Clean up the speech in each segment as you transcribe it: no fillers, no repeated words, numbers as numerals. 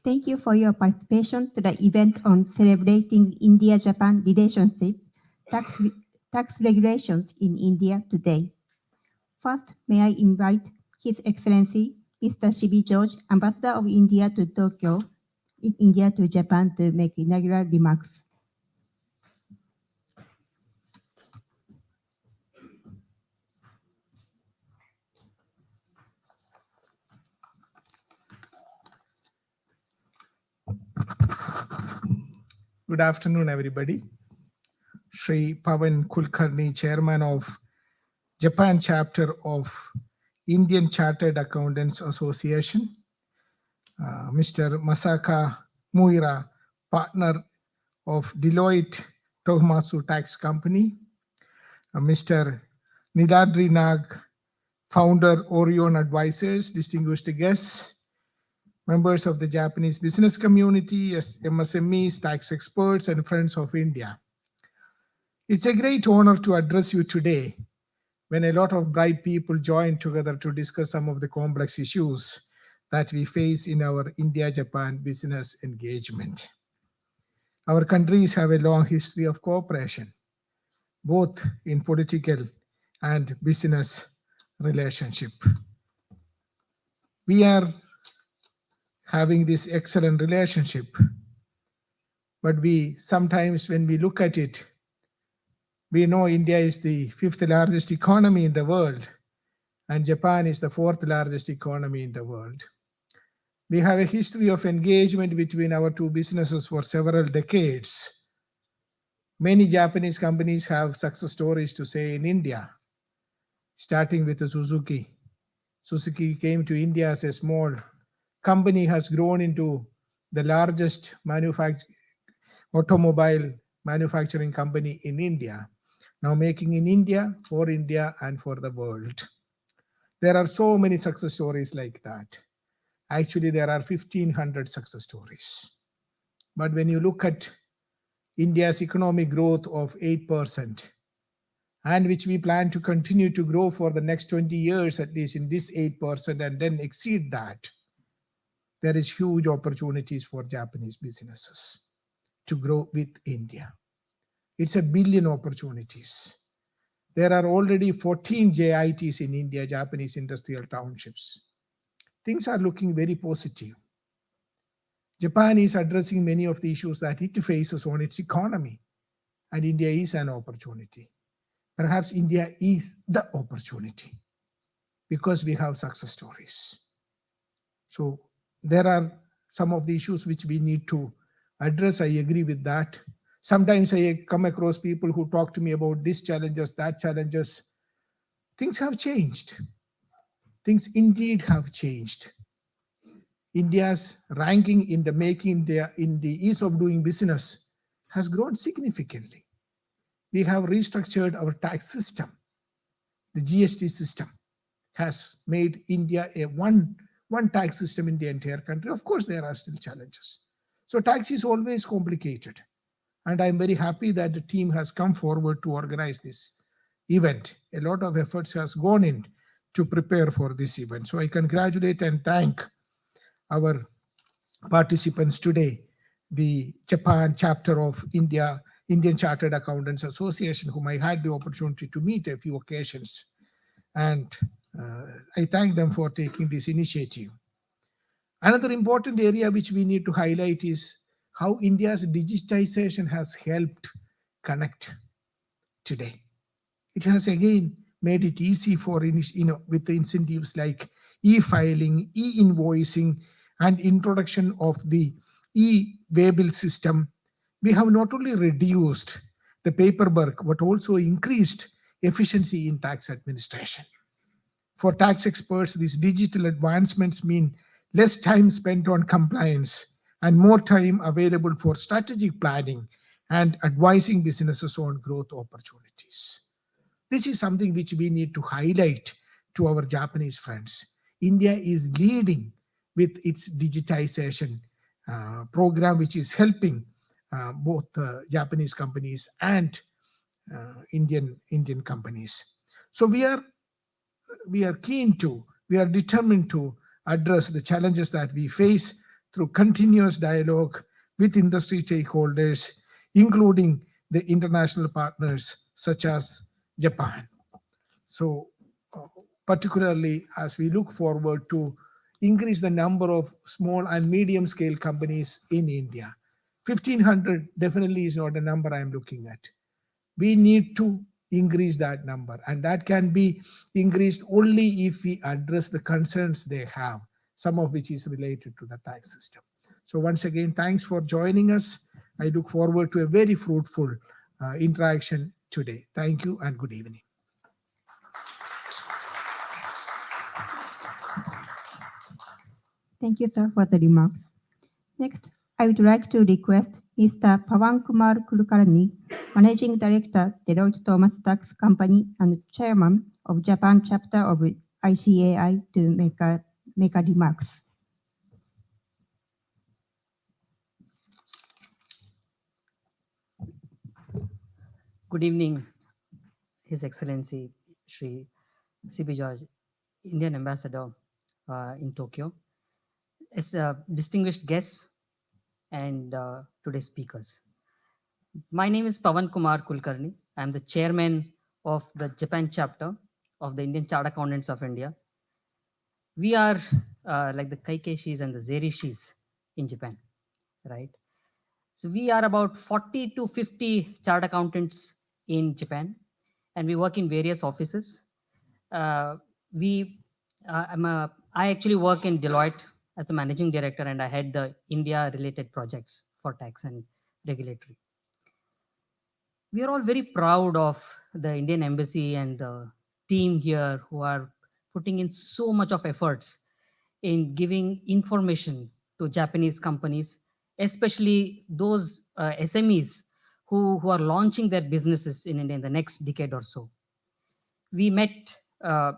Thank you for your participation to the event on celebrating India-Japan relationship, tax, tax regulations in India today. First, may I invite His Excellency Mr. Shibi George, Ambassador of India to Tokyo, in India to Japan, to make inaugural remarks. Good afternoon, everybody. Sri Pawan Kulkarni, Chairman of Japan Chapter of Indian Chartered Accountants Association, Mr. Masaka Muira, partner of Deloitte Tohmatsu Tax Company, Mr. Nidadri Nag, founder Orion Advisors, distinguished guests, members of the Japanese business community, MSMEs, tax experts, and friends of India. It's a great honor to address you today when a lot of bright people join together to discuss some of the complex issues that we face in our India-Japan business engagement. Our countries have a long history of cooperation, both in political and business relationship. We are having this excellent relationship, but we sometimes, when we look at it, we know India is the fifth largest economy in the world, and Japan is the fourth largest economy in the world. We have a history of engagement between our two businesses for several decades. Many Japanese companies have success stories to say in India, starting with Suzuki. Suzuki came to India as a small company, has grown into the largest automobile manufacturing company in India, now making in India, and for the world. There are so many success stories like that. Actually, there are 1,500 success stories. But when you look at India's economic growth of 8%, and which we plan to continue to grow for the next 20 years, at least in this 8%, and then exceed that, there is huge opportunities for Japanese businesses to grow with India. It's 1 billion opportunities. There are already 14 JITs in India, Japanese industrial townships. Things are looking very positive. Japan is addressing many of the issues that it faces on its economy, and India is an opportunity. Perhaps India is the opportunity because we have success stories. So there are some of the issues which we need to address. I agree with that. Sometimes I come across people who talk to me about these challenges, that challenges. Things have changed. Things indeed have changed. India's ranking in the ease of doing business has grown significantly. We have restructured our tax system. The GST system has made India a one tax system in the entire country. Of course, there are still challenges. So tax is always complicated. And I'm very happy that the team has come forward to organize this event. A lot of efforts has gone in to prepare for this event. So I congratulate and thank our participants today, the Japan chapter of Indian Chartered Accountants Association, whom I had the opportunity to meet a few occasions. And I thank them for taking this initiative. Another important area which we need to highlight is how India's digitization has helped connect today. It has again made it easy for, with the incentives like e-filing, e-invoicing, and introduction of the e-waybill system. We have not only reduced the paperwork, but also increased efficiency in tax administration. For tax experts, these digital advancements mean less time spent on compliance and more time available for strategic planning and advising businesses on growth opportunities. This is something which we need to highlight to our Japanese friends. India is leading with its digitization program, which is helping both Japanese companies and Indian companies. So we are determined to address the challenges that we face through continuous dialogue with industry stakeholders, including the international partners such as Japan. So, particularly as we look forward to increase the number of small and medium scale companies in India, 1500 definitely is not a number I'm looking at. We need to increase that number, and that can be increased only if we address the concerns they have, some of which is related to the tax system. So once again, thanks for joining us. I look forward to a very fruitful interaction today. Thank you and good evening. Thank you, sir, for the remarks. Next, I would like to request Mr. Pawan Kumar Kulkarni, Managing Director, Deloitte Thomas Tax Company and Chairman of Japan Chapter of ICAI, to make a remarks. Good evening, His Excellency Shri C.B. George, Indian Ambassador in Tokyo, as distinguished guests and today's speakers. My name is Pawan Kumar Kulkarni. I am the chairman of the Japan chapter of the Indian Chartered Accountants of India. We are like the Kaikeshis and the Zerishis in Japan, right? So we are about 40 to 50 chartered accountants in Japan, and we work in various offices. I actually work in Deloitte as a managing director, and I head the India-related projects for tax and regulatory. We are all very proud of the Indian Embassy and the team here who are putting in so much of efforts in giving information to Japanese companies, especially those SMEs who are launching their businesses in India in the next decade or so. We met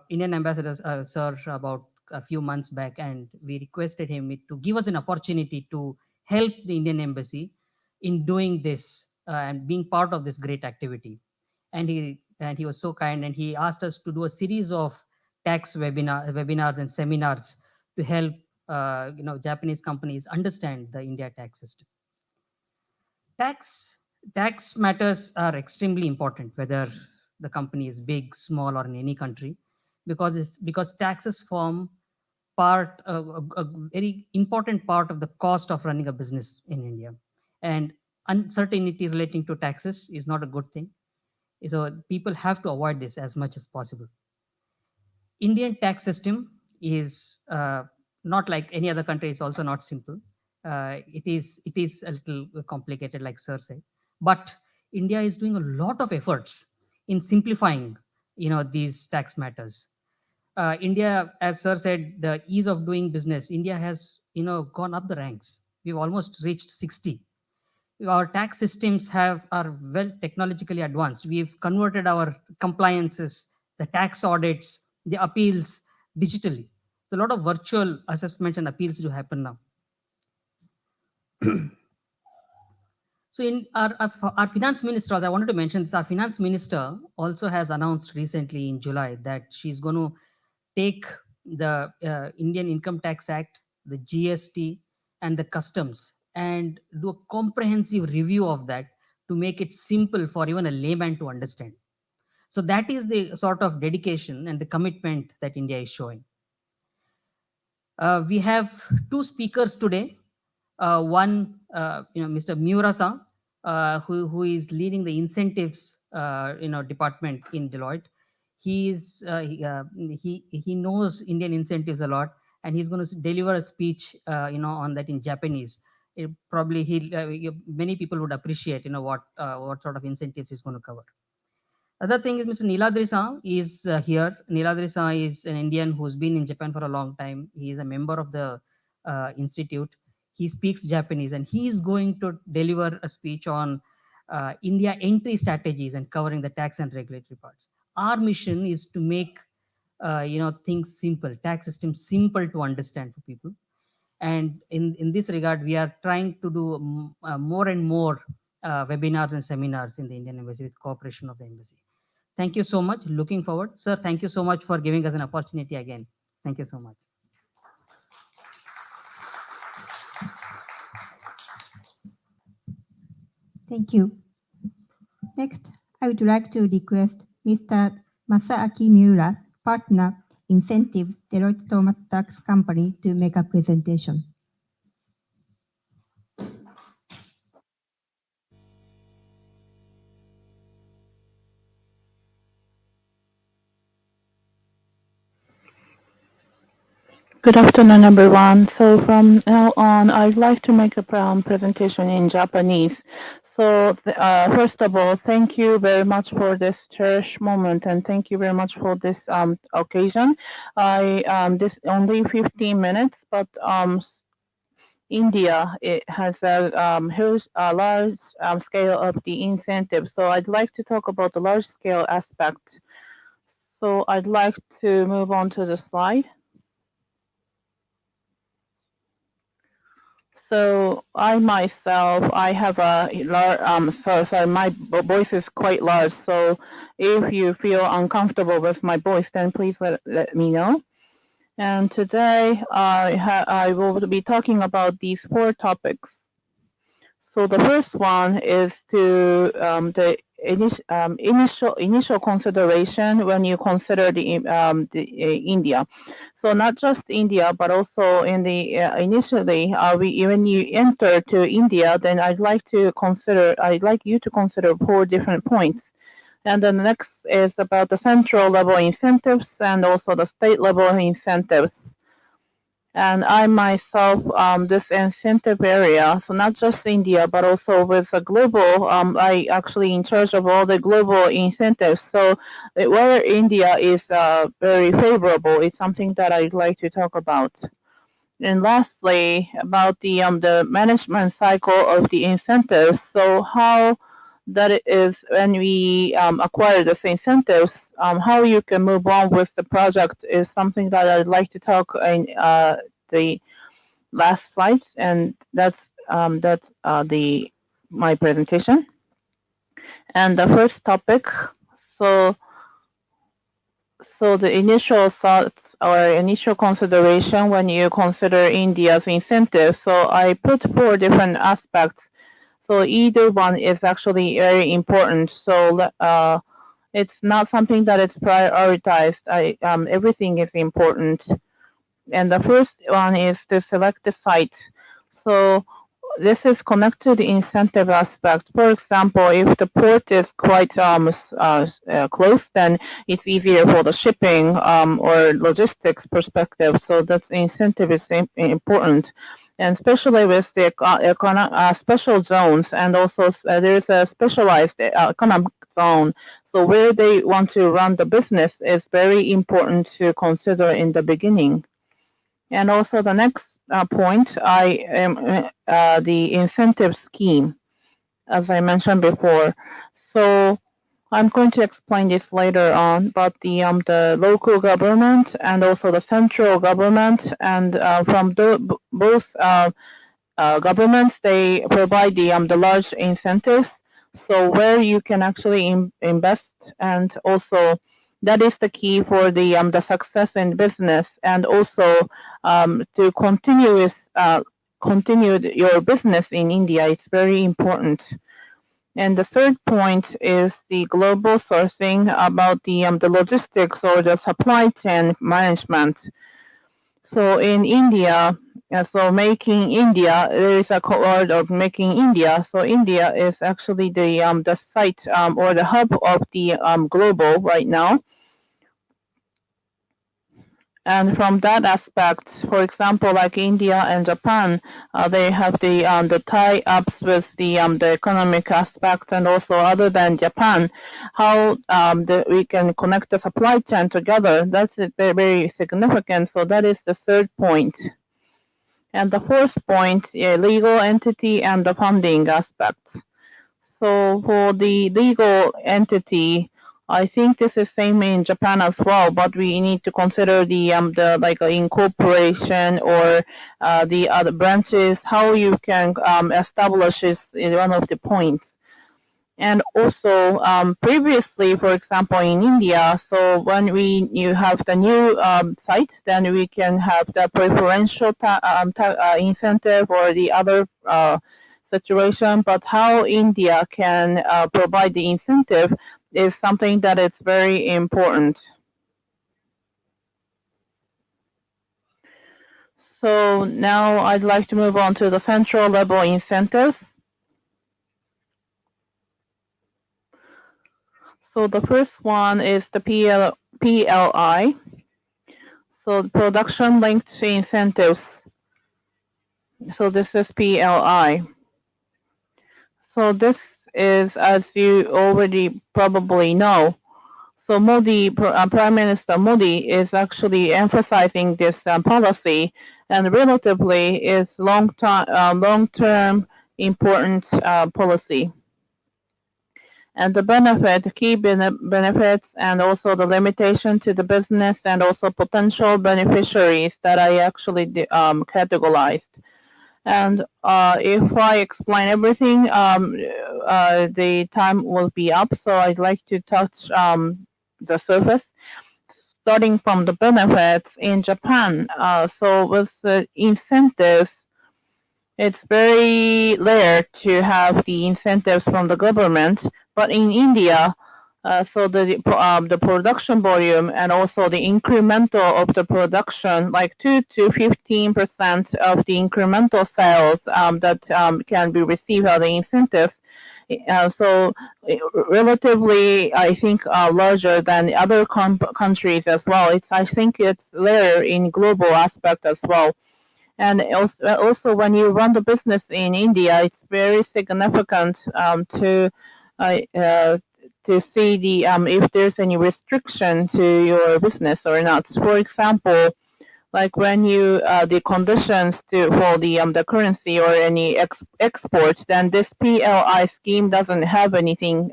Indian Ambassador Sir about a few months back, and we requested him to give us an opportunity to help the Indian Embassy in doing this and being part of this great activity. And he was so kind, and he asked us to do a series of tax webinars and seminars to help Japanese companies understand the India tax system. Tax matters are extremely important, whether the company is big, small, or in any country, because taxes form a very important part of the cost of running a business in India. And uncertainty relating to taxes is not a good thing. So people have to avoid this as much as possible. Indian tax system is not like any other country. It's also not simple. It is a little complicated, like Sir said. But India is doing a lot of efforts in simplifying, these tax matters. India, as Sir said, the ease of doing business, India has, gone up the ranks. We've almost reached 60. Our tax systems are well technologically advanced. We've converted our compliances, the tax audits, the appeals digitally. So a lot of virtual assessments and appeals do happen now. So in our finance minister, I wanted to mention this, our finance minister also has announced recently in July that she's going to take the Indian Income Tax Act, the GST, and the customs, and do a comprehensive review of that to make it simple for even a layman to understand. So that is the sort of dedication and the commitment that India is showing. We have two speakers today. One, Mr. Miura-san, who is leading the incentives, department in Deloitte. He knows Indian incentives a lot, and he's going to deliver a speech, on that in Japanese. Many people would appreciate, what sort of incentives he's going to cover. Other thing is Mr. Niladri-san is here. Niladri-san is an Indian who's been in Japan for a long time. He is a member of the institute. He speaks Japanese, and he is going to deliver a speech on India entry strategies and covering the tax and regulatory parts. Our mission is to make things simple, tax system simple to understand for people. And in this regard, we are trying to do more and more webinars and seminars in the Indian Embassy with cooperation of the Embassy. Thank you so much. Looking forward. Sir, thank you so much for giving us an opportunity again. Thank you so much. Thank you. Next, I would like to request Mr. Masaaki Miura, Partner, Incentives, Deloitte Thomas Tax Company, to make a presentation. Good afternoon, everyone. So from now on, I'd like to make a presentation in Japanese. So first of all, thank you very much for this cherished moment, and thank you very much for this occasion. This only 15 minutes, but India, it has a huge, large scale of the incentive. So I'd like to talk about the large scale aspect. So I'd like to move on to the slide. So I myself, I have a large, sorry, my voice is quite large. So if you feel uncomfortable with my voice, then please let me know. And today I will be talking about these 4 topics. So the first one is to the initial consideration when you consider the India. So not just India, but also in the initially, when you enter to India, then I'd like you to consider 4 different points. And then the next is about the central level incentives and also the state level incentives. And I myself, this incentive area, so not just India, but also with a global, I actually in charge of all the global incentives. So whether India is very favorable is something that I'd like to talk about. And lastly, about the management cycle of the incentives. So how that it is when we acquire these incentives, how you can move on with the project is something that I'd like to talk in the last slides, and that's my presentation. And the first topic, so the initial thoughts or initial consideration when you consider India's incentives. So I put 4 different aspects. So either one is actually very important. So it's not something that is prioritized. Everything is important. And the first one is to select the site. So this is connected to the incentive aspect. For example, if the port is quite close, then it's easier for the shipping or logistics perspective. So that incentive is important. And especially with the special zones, and also there's a specialized economic zone. So where they want to run the business is very important to consider in the beginning. And also the next point, I am the incentive scheme, as I mentioned before. So I'm going to explain this later on, but the local government and also the central government, and from both governments, they provide the large incentives. So where you can actually invest, and also that is the key for the success in business, and also to continue your business in India. It's very important. And the third point is the global sourcing, about the logistics or the supply chain management. So in India, so making India, there is a word of making India. So India is actually the site or the hub of the global right now. And from that aspect, for example, like India and Japan, they have the tie-ups with the economic aspect, and also other than Japan, how we can connect the supply chain together. That's very, very significant. So that is the third point. And the fourth point, legal entity and the funding aspects. So for the legal entity, I think this is same in Japan as well, but we need to consider the like incorporation or the other branches, how you can establish is one of the points. And also previously, for example, in India, so when you have the new site, then we can have the preferential incentive or the other situation, but how India can provide the incentive is something that is very important. So now I'd like to move on to the central level incentives. So the first one is the PLI. So the production linked incentives. So this is PLI. So this is, as you already probably know, so Modi, Prime Minister Modi is actually emphasizing this policy, and relatively is long-term important policy. And the key benefits, and also the limitation to the business, and also potential beneficiaries that I actually categorized. And if I explain everything, the time will be up. So I'd like to touch the surface, starting from the benefits in Japan. So with the incentives, it's very rare to have the incentives from the government, but in India, so the production volume and also the incremental of the production, like 2 to 15% of the incremental sales that can be received as the incentives. So relatively, I think, larger than other countries as well. I think it's rare in global aspect as well. And also when you run the business in India, it's very significant to see the if there's any restriction to your business or not. For example, like when you the conditions for the currency or any export, then this PLI scheme doesn't have anything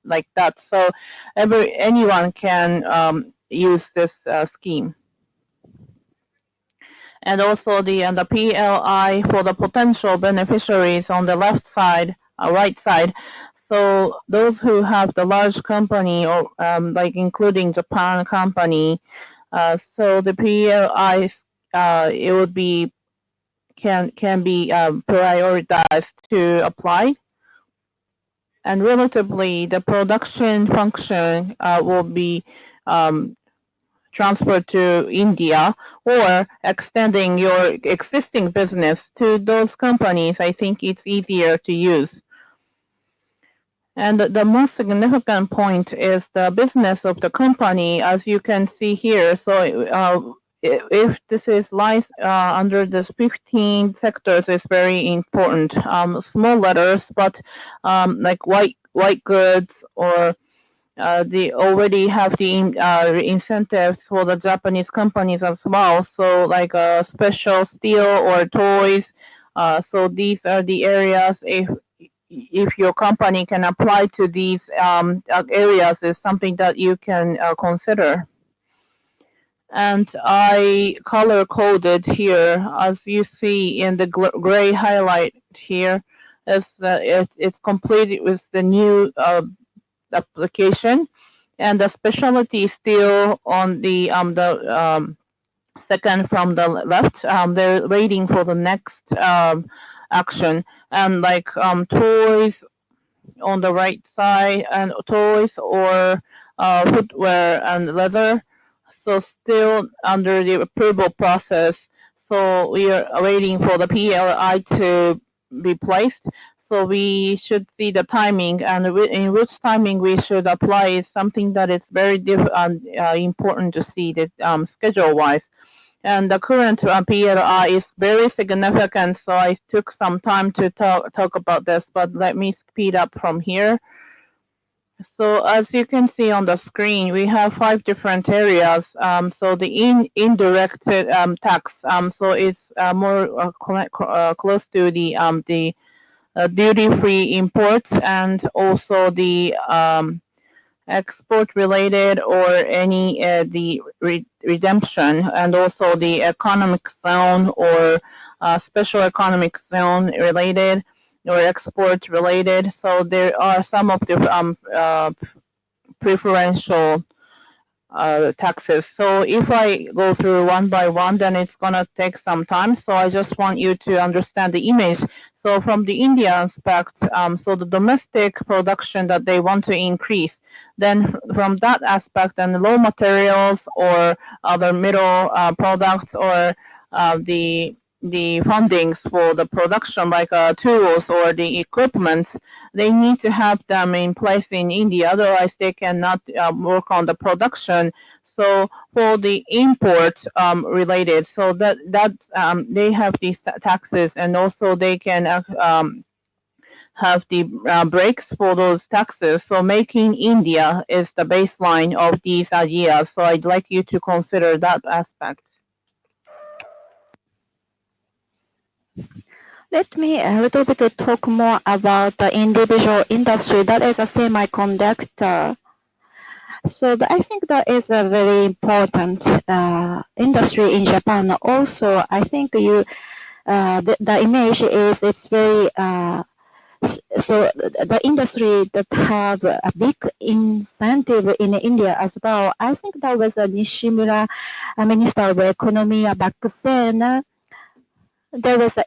like that. So anyone can use this scheme. And also the PLI for the potential beneficiaries on the left side, right side. So those who have the large company, or like including Japan company, so the PLI it would be can be prioritized to apply. And relatively, the production function will be transferred to India, or extending your existing business to those companies. I think it's easier to use. And the most significant point is the business of the company, as you can see here. So if this is lies under this 15 sectors, is very important. Small letters, but like white goods, or they already have the incentives for the Japanese companies as well. So like special steel or toys. So these are the areas. If your company can apply to these areas, is something that you can consider. And I color coded here, as you see in the gray highlight here, it's completed with the new application, and the specialty steel on the second from the left. They're waiting for the next action, and like toys on the right side, and toys or footwear and leather. So still under the approval process. So we are waiting for the PLI to be placed. So we should see the timing, and in which timing we should apply is something that is very important to see the schedule-wise. And the current PLI is very significant, so I took some time to talk about this, but let me speed up from here. So as you can see on the screen, we have 5 different areas. So the indirect tax, so it's more close to the duty-free imports, and also the export related, or any the redemption, and also the economic zone or special economic zone related, or export related. So there are some of the preferential taxes. So if I go through one by one, then it's gonna take some time. So I just want you to understand the image. So from the India aspect, so the domestic production that they want to increase, then from that aspect, then raw materials or other middle products or the fundings for the production, like tools or the equipment, they need to have them in place in India. Otherwise, they cannot work on the production. So for the import related, so that they have these taxes, and also they can have the breaks for those taxes. So making India is the baseline of these ideas. So I'd like you to consider that aspect. Let me a little bit talk more about the individual industry that is a semiconductor. So I think that is a very important industry in Japan. Also, I think the image is it's very so the industry that have a big incentive in India as well. I think that was Nishimura, Minister of Economy back then. There was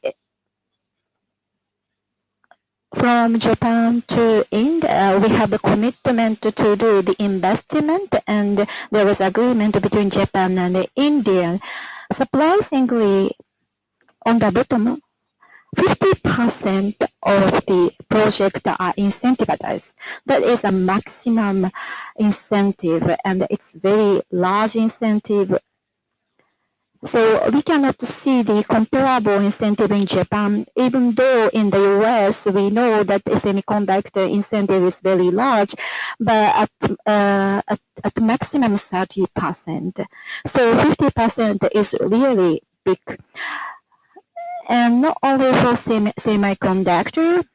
from Japan to India, we have a commitment to do the investment, and there was agreement between Japan and India. Surprisingly, on the bottom, 50% of the project are incentivized. That is a maximum incentive, and it's very large incentive. So we cannot see the comparable incentive in Japan, even though in the US we know that the semiconductor incentive is very large, but at maximum 30%. So 50% is really big. And not only for semiconductor,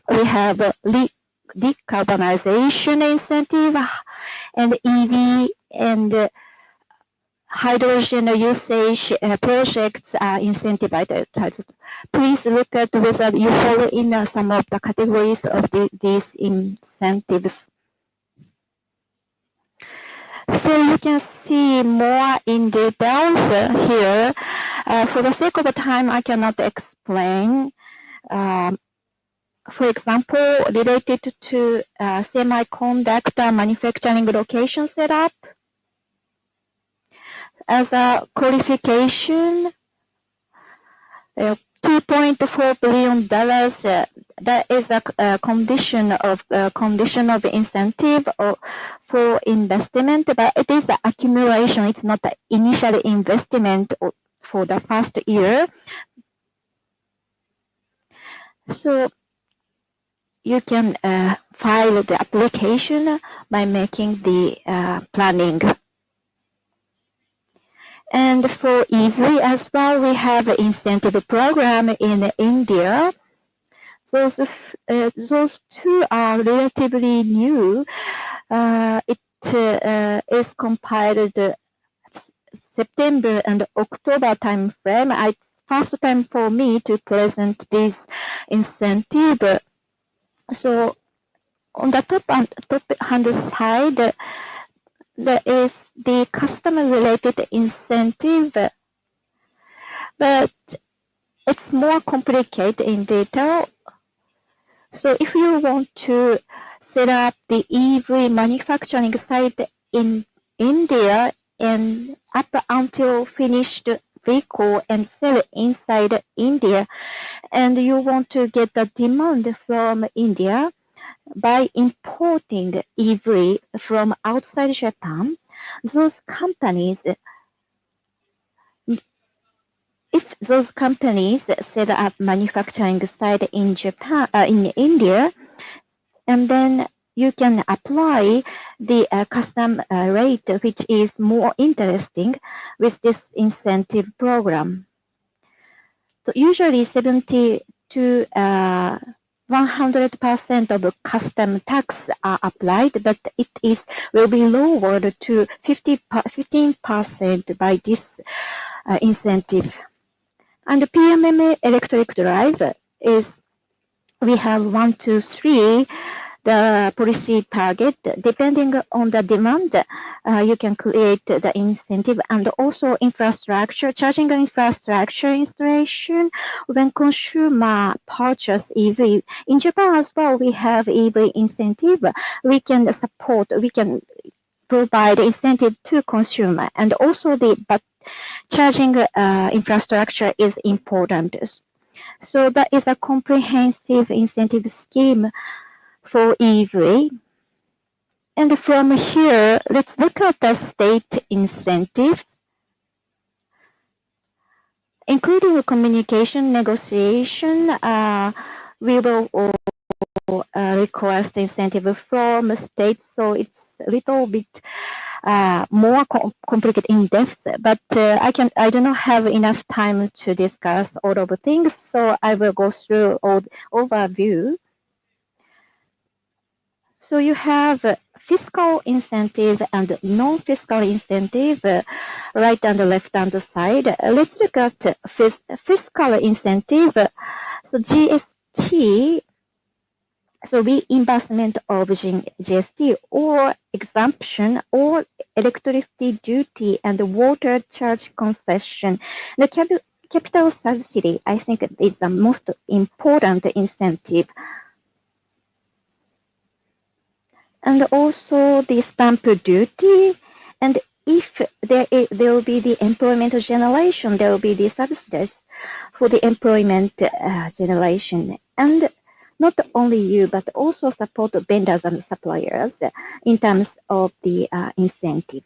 we have decarbonization incentive and EV and hydrogen usage projects are incentivized. Please look at whether you follow in some of the categories of these incentives. So you can see more in details here. For the sake of time, I cannot explain. For example, related to semiconductor manufacturing location setup, as a qualification, $2.4 billion. That is a condition of incentive for investment, but it is the accumulation. It's not the initial investment for the first year. So you can file the application by making the planning. And for EV as well, we have an incentive program in India. Those two are relatively new. It is compiled September and October time frame. It's first time for me to present this incentive. So on the top hand side, there is the customer-related incentive, but it's more complicated in detail. So if you want to set up the EV manufacturing site in India and up until finished vehicle and sell inside India, and you want to get the demand from India, by importing EV from outside Japan, those companies, if those companies set up manufacturing site in Japan, in India, and then you can apply the custom rate, which is more interesting with this incentive program. So usually 70 to 100% of custom tax are applied, but it will be lowered to 15% by this incentive. And the PMM electric drive is, we have 1, 2, 3. the policy target. Depending on the demand, you can create the incentive, and also infrastructure, charging infrastructure installation when consumer purchase EV. In Japan as well, we have EV incentive. We can support, we can provide incentive to consumer, and also but charging infrastructure is important. So that is a comprehensive incentive scheme for EV. And from here, let's look at the state incentives, including communication negotiation. We will request incentive from states, so it's a little bit more complicated in depth, but I do not have enough time to discuss all of the things, so I will go through all overview. So you have fiscal incentive and non-fiscal incentive, right and left-hand side. Let's look at fiscal incentive. So GST, so reimbursement of GST or exemption or electricity duty and water charge concession. The capital subsidy, I think, is the most important incentive. And also the stamp duty, and if there will be the employment generation, there will be the subsidies for the employment generation. And not only you, but also support vendors and suppliers in terms of the incentive.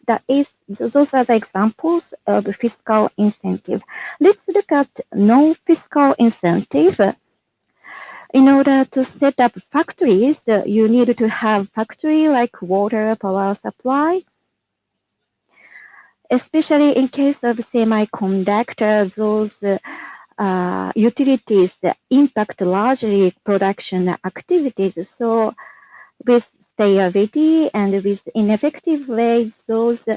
Those are the examples of fiscal incentive. Let's look at non-fiscal incentive. In order to set up factories, you need to have factory like water, power supply. Especially in case of semiconductor, those utilities impact largely production activities. So with stability and with ineffective ways, those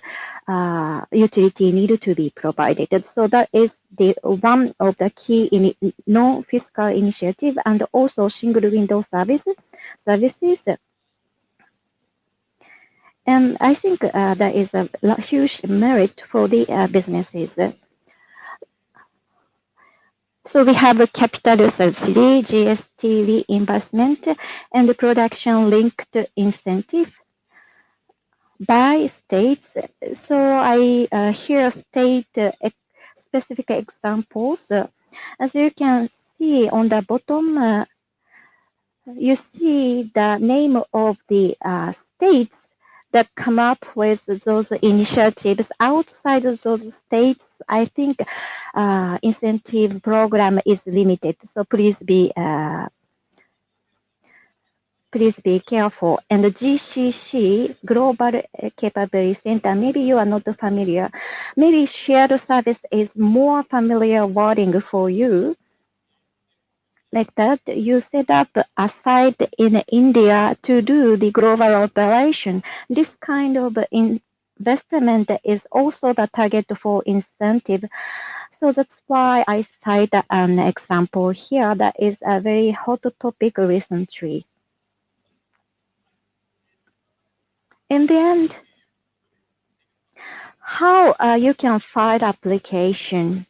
utility need to be provided. So that is the one of the key non-fiscal initiative, and also single window services. And I think that is a huge merit for the businesses. So we have a capital subsidy, GST reimbursement, and production-linked incentive by states. So I here state specific examples. As you can see on the bottom, you see the name of the states that come up with those initiatives. Outside of those states, I think incentive program is limited. So please be careful. And the GCC, Global Capability Center, maybe you are not familiar. Maybe shared service is more familiar wording for you. Like that, you set up a site in India to do the global operation. This kind of investment is also the target for incentive. So that's why I cite an example here that is a very hot topic recently. In the end, how you can file application.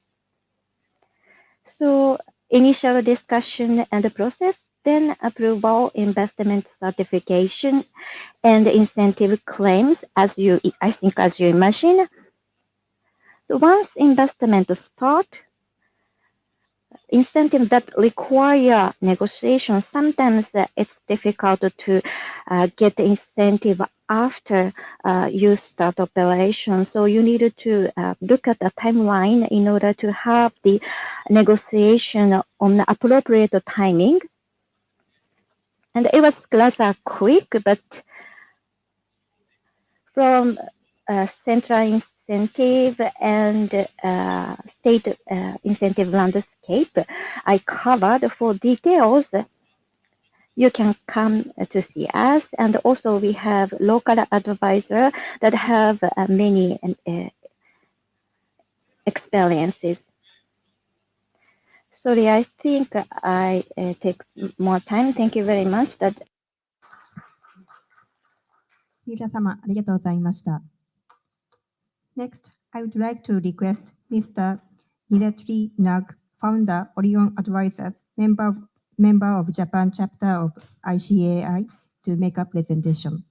So initial discussion and process, then approval, investment certification, and incentive claims, as you imagine. So once investment start, incentive that require negotiation, sometimes it's difficult to get incentive after you start operation. So you need to look at the timeline in order to have the negotiation on the appropriate timing. And it was rather quick, but from central incentive and state incentive landscape I covered. For details, you can come to see us. And also we have local advisor that have many experiences. Sorry, I think I take more time. Thank you very much. 三浦様、ありがとうございました。Next, I would like to request Mr. Niletri Nag, founder, Orion Advisors, member of Japan chapter of ICAI, to make a presentation.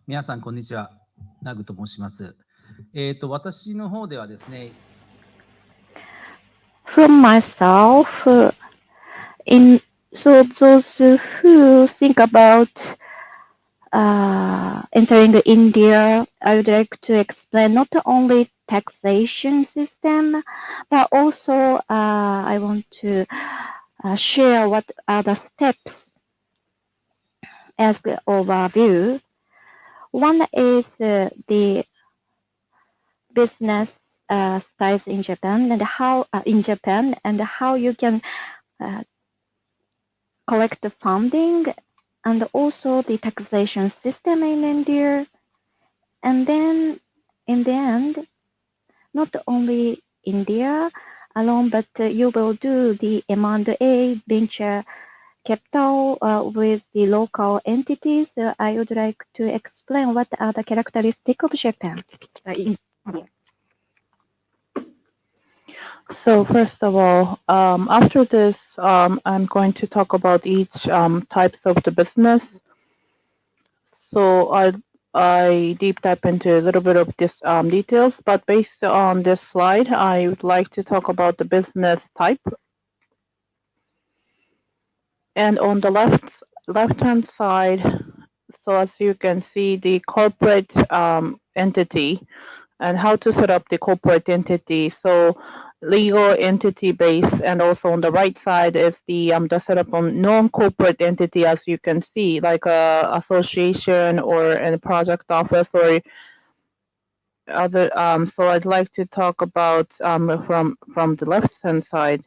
皆さん、こんにちは。ナグと申します。私の方ではですね、From myself, so those who think about entering India, I would like to explain not only taxation system, but also I want to share what are the steps as the overview. One is the business styles in Japan and how you can collect the funding, and also the taxation system in India. And then in the end, not only India alone, but you will do the M&A venture capital with the local entities. I would like to explain what are the characteristics of Japan in India. So first of all, after this, I'm going to talk about each types of the business. So I deep dive into a little bit of this details, but based on this slide, I would like to talk about the business type. And on the left-hand side, so as you can see, the corporate entity and how to set up the corporate entity. So legal entity base, and also on the right side is the setup on non-corporate entity, as you can see, like a association or a project office or other. So I'd like to talk about from the left-hand side.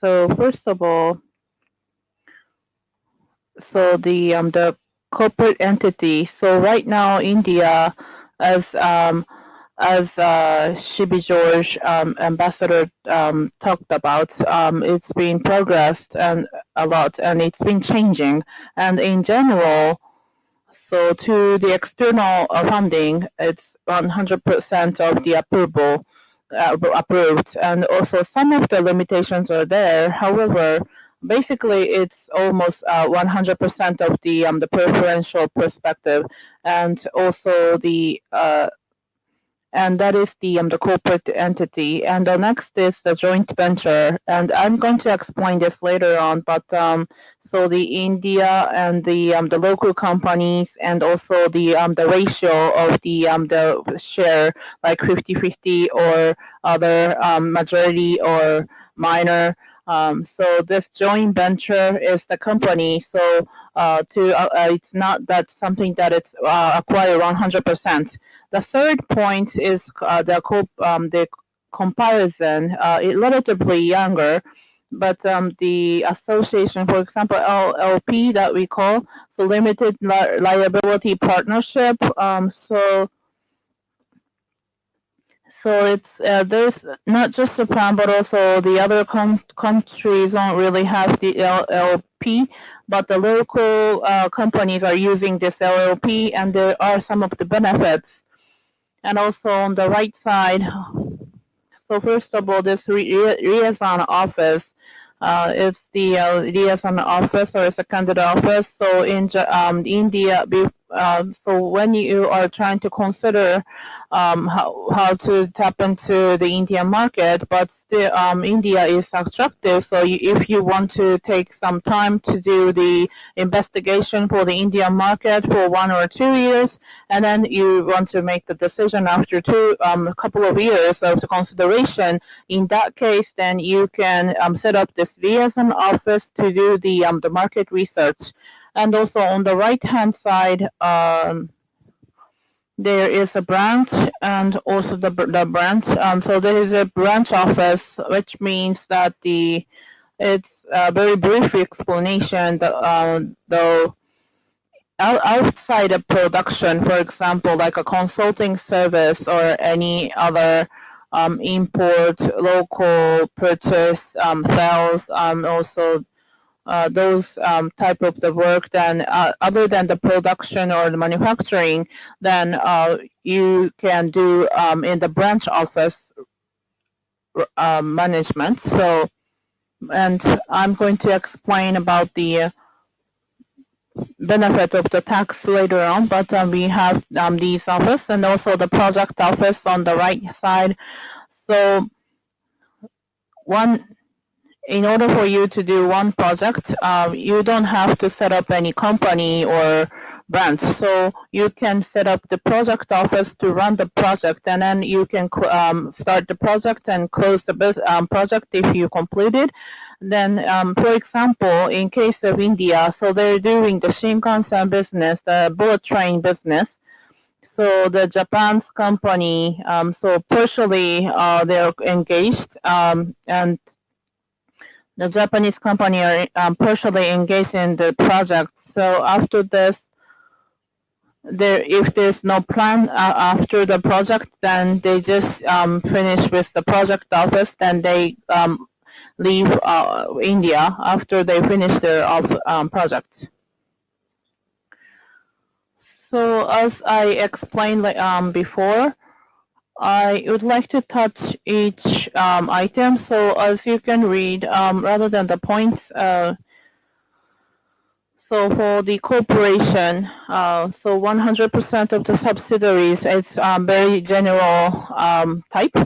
So first of all, so the corporate entity. So right now, India, as Shibi George ambassador talked about, it's been progressed and a lot, and it's been changing. And in general, so to the external funding, it's 100% of the approval approved, and also some of the limitations are there. However, basically, it's almost 100% of the preferential perspective, and also and that is the corporate entity. And the next is the joint venture, and I'm going to explain this later on. But so the India and the local companies, and also the ratio of the share, like 50-50 or other majority or minor. So this joint venture is the company. So it's not that something that it's acquired 100%. The third point is the comparison. It's relatively younger, but the association, for example, LLP that we call, so limited liability partnership. So it's there's not just Japan, but also the other countries don't really have the LLP, but the local companies are using this LLP, and there are some of the benefits. And also on the right side, so first of all, this liaison office is the liaison office or seconded office. So in India, so when you are trying to consider how to tap into the Indian market, but still India is attractive. So if you want to take some time to do the investigation for the Indian market for 1 or 2 years, and then you want to make the decision after a couple of years of the consideration, in that case, then you can set up this liaison office to do the market research. And also on the right-hand side, there is a branch, and also the branch. So there is a branch office, which means that it's a very brief explanation. Though outside of production, for example, like a consulting service or any other import, local purchase, sales, also those type of the work, then other than the production or the manufacturing, then you can do in the branch office management. So, and I'm going to explain about the benefit of the tax later on, but we have these office and also the project office on the right side. So in order for you to do one project, you don't have to set up any company or branch. So you can set up the project office to run the project, and then you can start the project and close the project if you complete it. Then, for example, in case of India, so they're doing the Shinkansen business, the bullet train business. So the Japan's company, so partially they're engaged, and the Japanese company are partially engaged in the project. So after this, if there's no plan after the project, then they just finish with the project office. Then they leave India after they finish their project. So as I explained before, I would like to touch each item. So as you can read, rather than the points, so for the corporation, so 100% of the subsidiaries, it's very general type.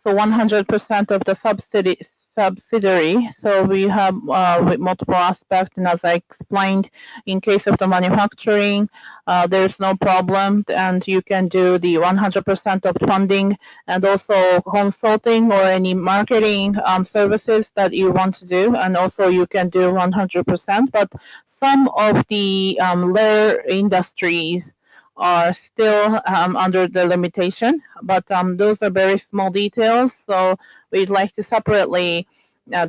So 100% of the subsidiary. So we have with multiple aspects, and as I explained, in case of the manufacturing, there's no problem, and you can do the 100% of funding, and also consulting or any marketing services that you want to do, and also you can do 100%. But some of the layer industries are still under the limitation, but those are very small details. So we'd like to separately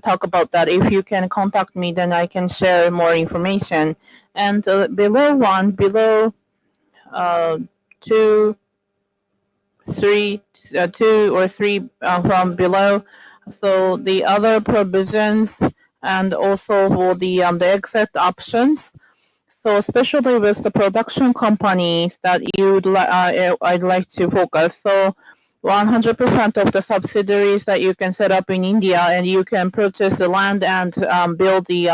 talk about that. If you can contact me, then I can share more information. And below two or three from below. So the other provisions and also for the exit options. So especially with the production companies that I'd like to focus. So 100% of the subsidiaries that you can set up in India, and you can purchase the land and build the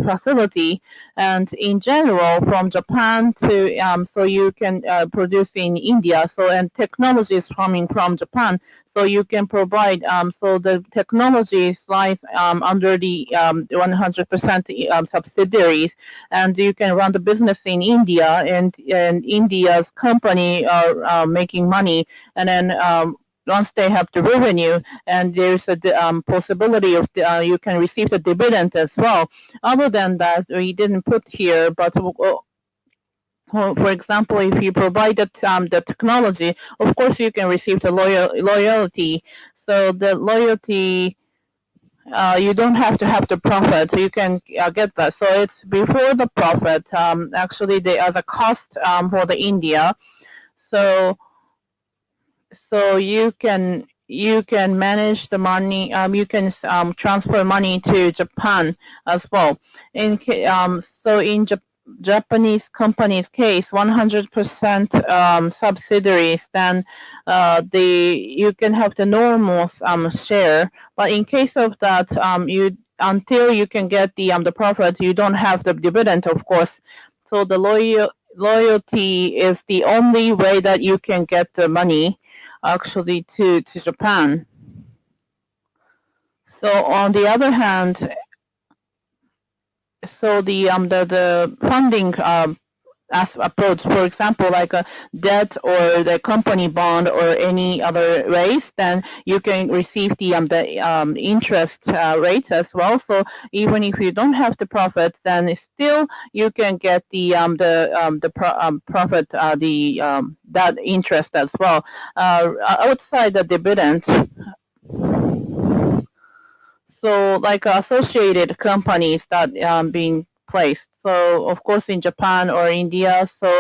facility. And in general, from Japan to so you can produce in India. So and technology is coming from Japan. So you can provide, so the technology lies under the 100% subsidiaries, and you can run the business in India, and India's company are making money, and then once they have the revenue, and there's a possibility of you can receive the dividend as well. Other than that, we didn't put here, but for example, if you provide the technology, of course you can receive the loyalty. So the loyalty, you don't have to have the profit. You can get that. So it's before the profit. Actually, as a cost for the India. So you can manage the money. You can transfer money to Japan as well. So in Japanese company's case, 100% subsidiaries, then you can have the normal share. But in case of that, until you can get the profit, you don't have the dividend, of course. So the loyalty is the only way that you can get the money actually to Japan. So on the other hand, so the funding as approach, for example, like a debt or the company bond or any other ways, then you can receive the interest rates as well. So even if you don't have the profit, then still you can get the profit, that interest as well outside the dividend. So like associated companies that being placed. So of course in Japan or India, so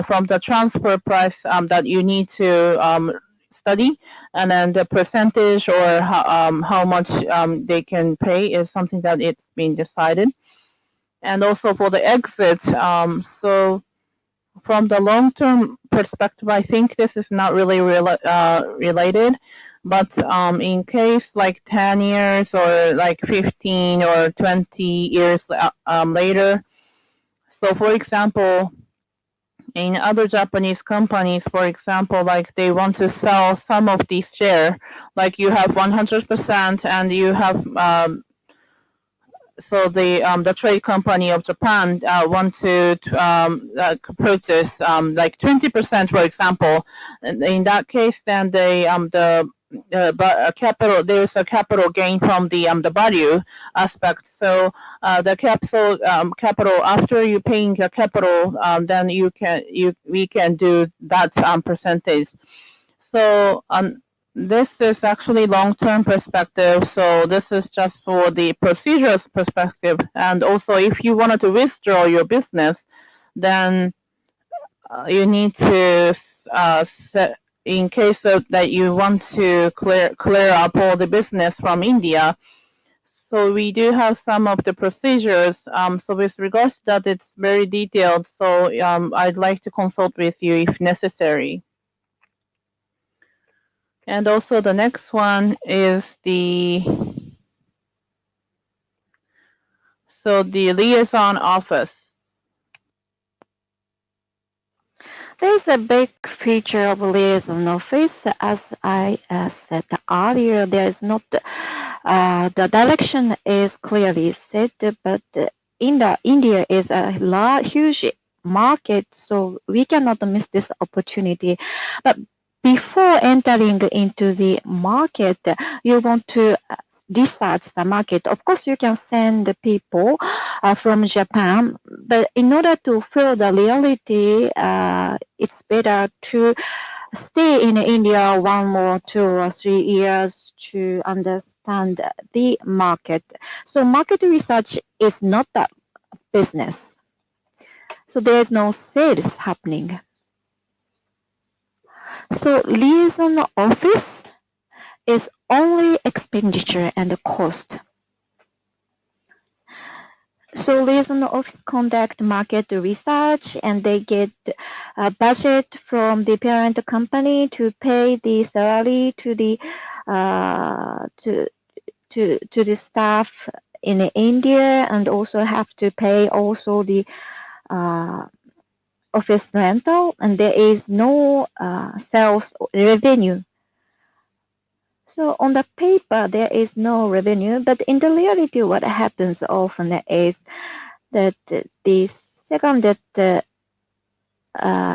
from the transfer price that you need to study, and then the percentage or how much they can pay is something that it's been decided. And also for the exit, so from the long-term perspective, I think this is not really related. But in case like 10 years or like 15 or 20 years later, so for example, in other Japanese companies, for example, like they want to sell some of these shares, like you have 100% and you have so the trade company of Japan want to purchase like 20%, for example. And in that case, then they capital, there's a capital gain from the value aspect. So the capital after you paying the capital, then we can do that percentage. So this is actually long-term perspective. So this is just for the procedures perspective. And also, if you wanted to withdraw your business, then you need to set, in case of that you want to clear up all the business from India. So we do have some of the procedures. So with regards to that, it's very detailed. So I'd like to consult with you if necessary. And also the next one is the liaison office. There is a big feature of liaison office. As I said earlier, there is not the direction is clearly set, but India is a huge market, so we cannot miss this opportunity. But before entering into the market, you want to research the market. Of course, you can send the people from Japan, but in order to feel the reality, it's better to stay in India 1 or 2 or 3 years to understand the market. So market research is not a business. So there is no sales happening. So liaison office is only expenditure and cost. So liaison office conduct market research, and they get a budget from the parent company to pay the salary to the to the staff in India, and also have to pay also the office rental, and there is no sales revenue. So on the paper, there is no revenue, but in the reality, what happens often is that the seconded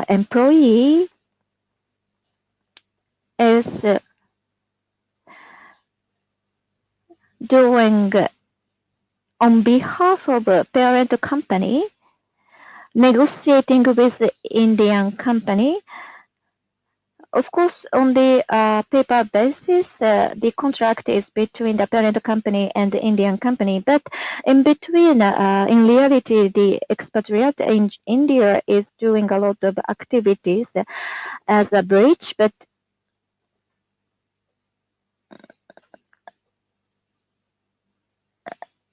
employee is doing on behalf of a parent company, negotiating with the Indian company. Of course, on the paper basis, the contract is between the parent company and the Indian company. But in between, in reality, the expatriate in India is doing a lot of activities as a bridge. But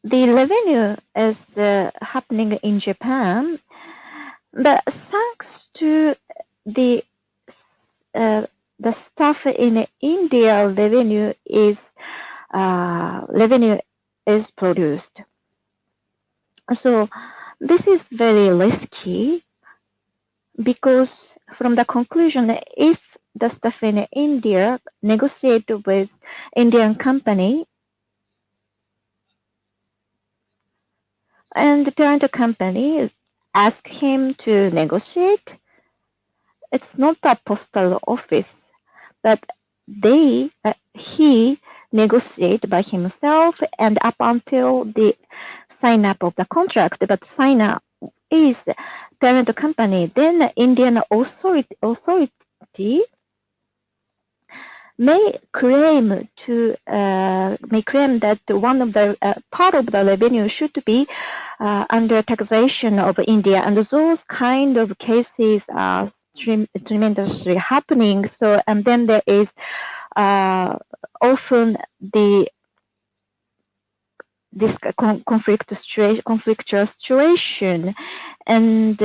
the revenue is happening in Japan. But thanks to the staff in India, revenue is produced. So this is very risky, because from the conclusion, if the staff in India negotiate with Indian company, and the parent company ask him to negotiate, it's not a postal office, but he negotiate by himself and up until the sign up of the contract. But signer is parent company. Then Indian authority may claim that one of the part of the revenue should be under taxation of India, and those kind of cases are tremendously happening. So, and then there is often this conflictual situation, and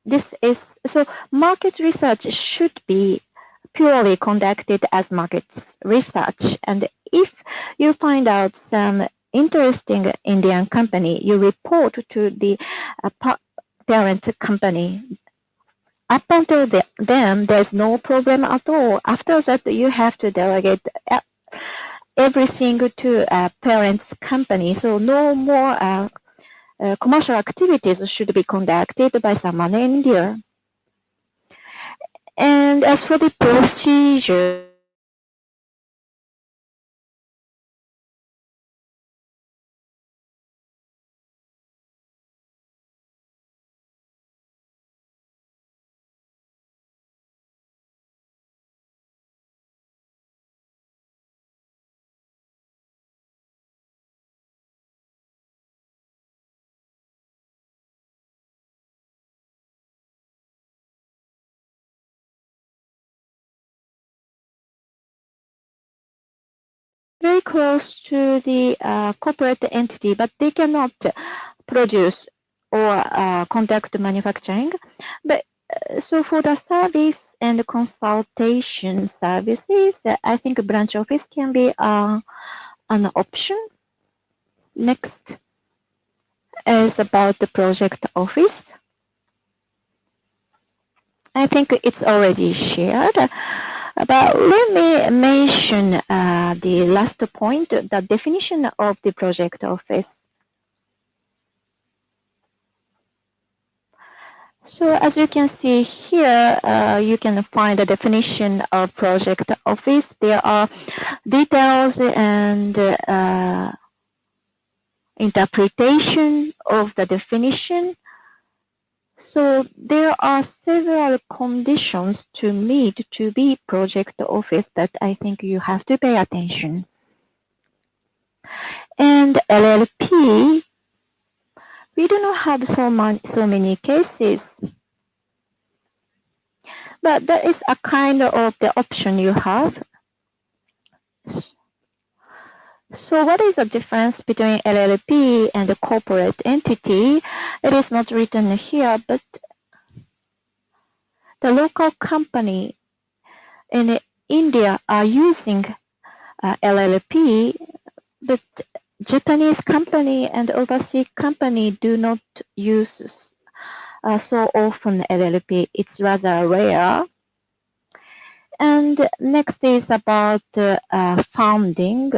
this is so. Market research should be purely conducted as market research, and if you find out some interesting Indian company, you report to the parent company. Up until then, there's no problem at all. After that, you have to delegate everything to a parent's company. So no more commercial activities should be conducted by someone in India. And as for the procedure, very close to the corporate entity, but they cannot produce or conduct manufacturing. But so for the service and consultation services, I think a branch office can be an option. Next is about the project office. I think it's already shared. But let me mention the last point, the definition of the project office. So as you can see here, you can find the definition of project office. There are details and interpretation of the definition. So there are several conditions to meet to be project office that I think you have to pay attention. And LLP, we do not have so many cases, but that is a kind of the option you have. So what is the difference between LLP and the corporate entity? It is not written here, but the local company in India are using LLP, but Japanese company and overseas company do not use so often LLP. It's rather rare. And next is about funding.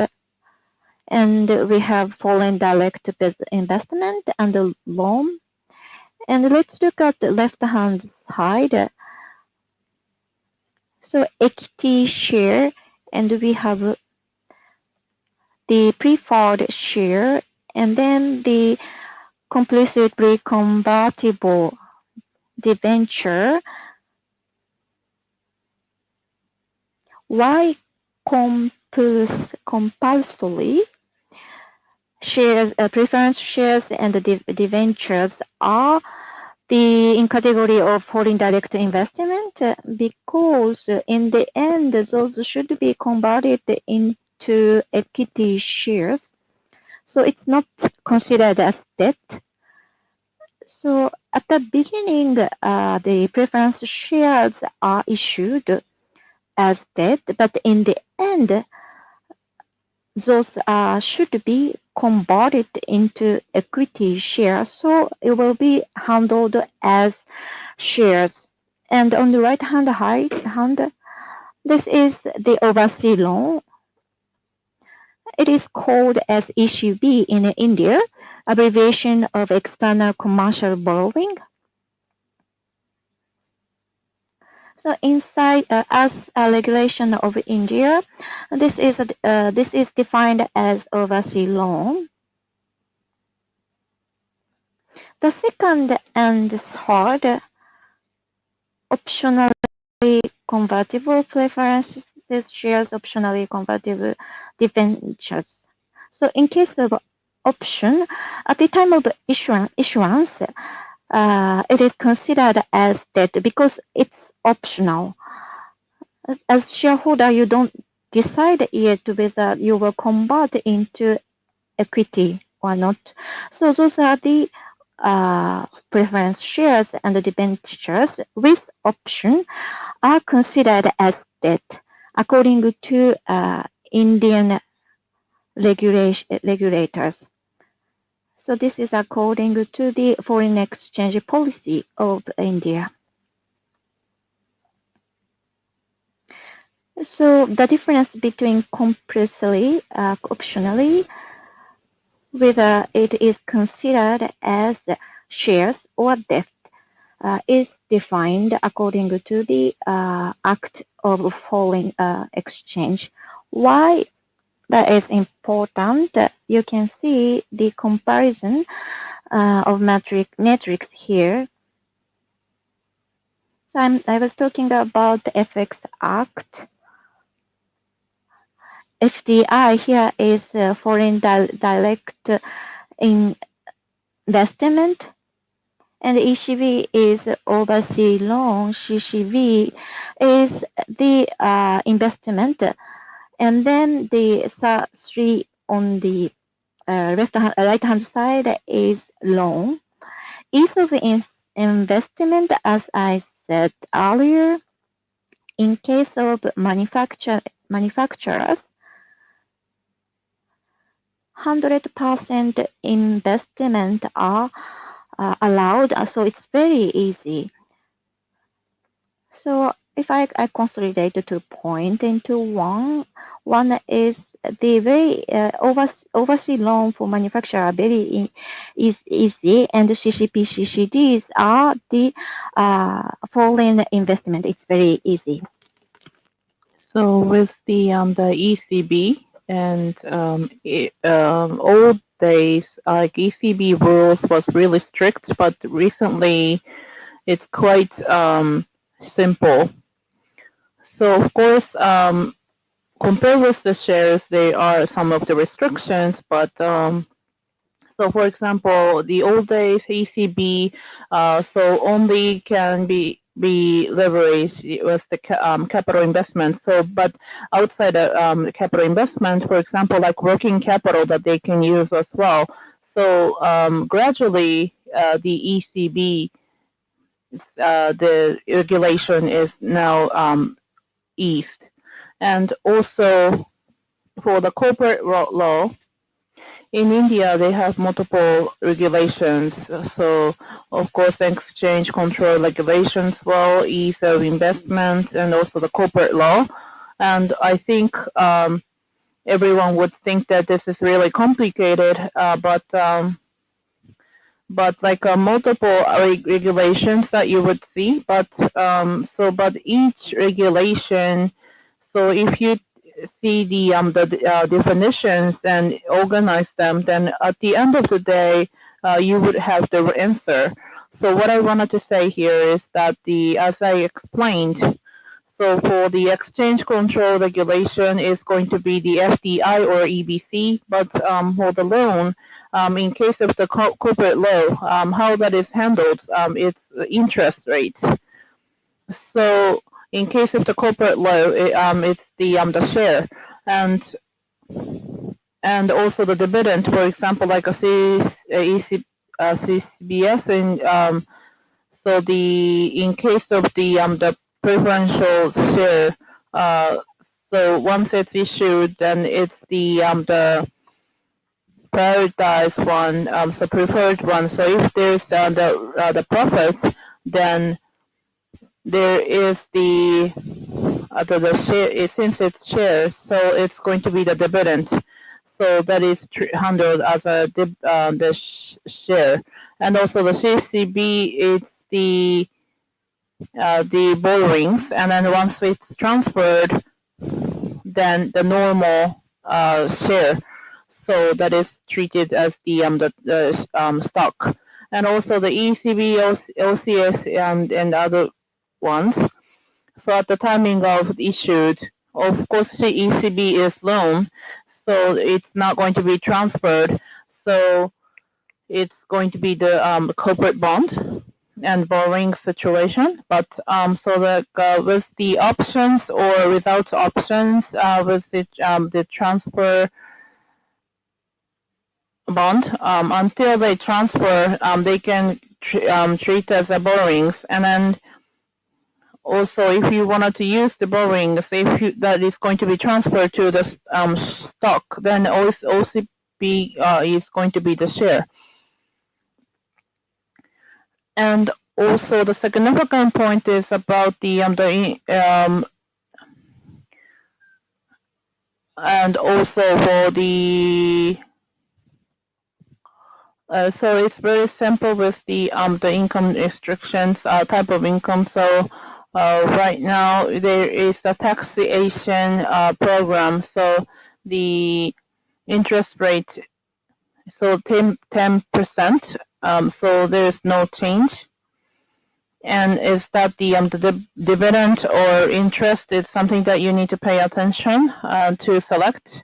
And we have foreign direct investment and the loan. And let's look at the left-hand side. So equity share, and we have the preferred share, and then the compulsory convertible debenture. Why compulsory? Shares, preference shares and the debentures are in category of foreign direct investment because in the end those should be converted into equity shares. So it's not considered as debt. So at the beginning, the preference shares are issued as debt, but in the end, those should be converted into equity shares, so it will be handled as shares. And on the right hand side, this is the overseas loan. It is called as ECB in India, abbreviation of external commercial borrowing. So inside as a regulation of India, this is defined as overseas loan. The second and third optional convertible preferences shares, optionally convertible debentures. So in case of option, at the time of issuance, it is considered as debt because it's optional. As shareholder, you don't decide yet whether you will convert into equity or not. So those are the preference shares and the debentures with option are considered as debt according to Indian regulators. So this is according to the foreign exchange policy of India. So the difference between compulsory, optionally, whether it is considered as shares or debt, is defined according to the Act of Foreign Exchange. Why that is important? You can see the comparison of metrics here. So I was talking about the FX Act. FDI here is foreign direct investment, and ECB is overseas loan. CCV is the investment, and then the three on the right hand side is loan. Ease of investment, as I said earlier, in case of manufacturers, 100% investment are allowed, so it's very easy. So if I consolidate the 2 points into one is the very overseas loan for manufacturer very easy, and the CCP, CCDs are the foreign investment. It's very easy. So with the ECB and old days, like ECB rules was really strict, but recently it's quite simple. So of course, compared with the shares, there are some of the restrictions, but so for example, the old days ECB, so only can be leveraged with the capital investment. So, but outside of capital investment, for example, like working capital that they can use as well. So gradually, the ECB, the regulation is now eased, and also for the corporate law. In India, they have multiple regulations. So, of course, exchange control regulations, well, ease of investment, and also the corporate law. And I think everyone would think that this is really complicated, but like multiple regulations that you would see. But but each regulation. So if you see the definitions and organize them, then at the end of the day, you would have the answer. So what I wanted to say here is that as I explained, so for the exchange control regulation is going to be the FDI or EBC, but for the loan, in case of the corporate law, how that is handled, it's interest rates. So in case of the corporate law, it's the share and also the dividend. For example, like a CCBS, and so in case of the preferential share, so once it's issued, then it's the prioritized one, so preferred one. So if there's the profit, then there is the share, since it's shares, so it's going to be the dividend. So that is handled as a the share, and also the CCB, it's the borrowings, and then once it's transferred, then the normal share. So that is treated as the stock, and also the ECB, OCS, and other ones. So at the timing of issued, of course, the ECB is loan, so it's not going to be transferred. So it's going to be the corporate bond and borrowing situation. But so that with the options or without options, with the transfer bond, until they transfer, they can treat as a borrowings. And then also, if you wanted to use the borrowings, that is going to be transferred to the stock, then OCP is going to be the share. And also, the significant point is about and also for the so it's very simple with the income restrictions type of income. So right now there is a taxation program. So the interest rate, so 10%. So there is no change. And is that the dividend or interest is something that you need to pay attention to select.